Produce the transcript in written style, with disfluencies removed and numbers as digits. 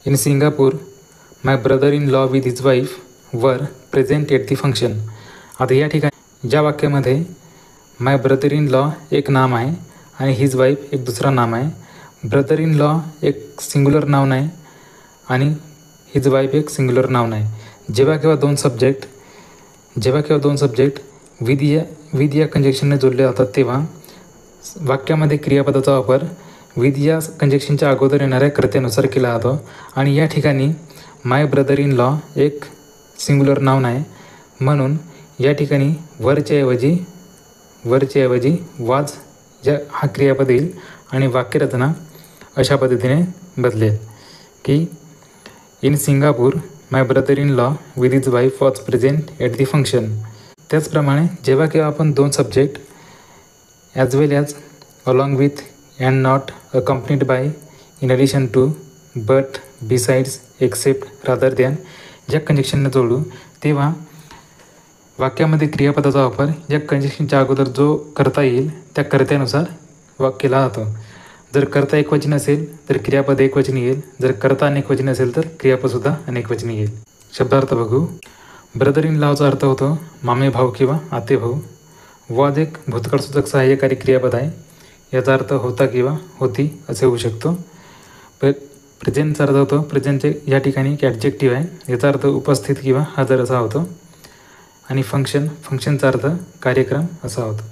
In Singapore, my brother-in-law with his wife were present at the function. आता या ठिकाणी ज्या वाक्यामध्ये माय ब्रदर इन लॉ एक नाम आहे आणि हिज वाईफ एक दुसरा नाम आहे. ब्रदर इन लॉ एक सिंग्युलर नाउन आहे आणि हिज वाईफ एक सिंग्युलर नाउन आहे. जेव्हा केव्हा दोन सब्जेक्ट विथ या कंजक्शनने जोडले जातात तेव्हा वाक्यामध्ये क्रियापदाचा वापर विथ या कंजक्शनच्या अगोदर येणाऱ्या कर्त्यानुसार केला जातो. आणि या ठिकाणी माय ब्रदर इन लॉ एक सिंग्युलर नाउन आहे म्हणून या ठिकाणी वरच्या ऐवजी वाज हा क्रियापद येईल आणि वाक्यरचना अशा पद्धतीने बदलेल की in Singapore my brother in law with his wife was present at the function. त्याचप्रमाणे जेव्हा केव्हा आपण दोन subject as well as along with and not accompanied by in addition to but besides except rather than या कंजक्शनने जोडू तेव्हा वाक्यामध्ये क्रियापदाचा वापर या कंजक्शनच्या अगोदर जो करता येईल त्या कर्त्यानुसार केला जातो. जर कर्ता एकवचनी असेल तर क्रियापद एकवचनी येईल, जर कर्ता अनेकवचनी असेल तर क्रियापदसुद्धा अनेकवचनी येईल. शब्दार्थ बघू. ब्रदर इन लॉचा अर्थ होतो मामे भाऊ किंवा आते भाऊ. वॉज एक भूतकाळसूचक सहाय्यकारी क्रियापद आहे. याचा अर्थ होता किंवा होती असे होऊ शकतो. प्रेझेंटचा अर्थ होतो प्रेझेंटचे या ठिकाणी एक ॲडजेक्टिव्ह आहे. याचा अर्थ उपस्थित किंवा हजर असा होतो. आणि फंक्शनचा अर्थ कार्यक्रम असा होतो.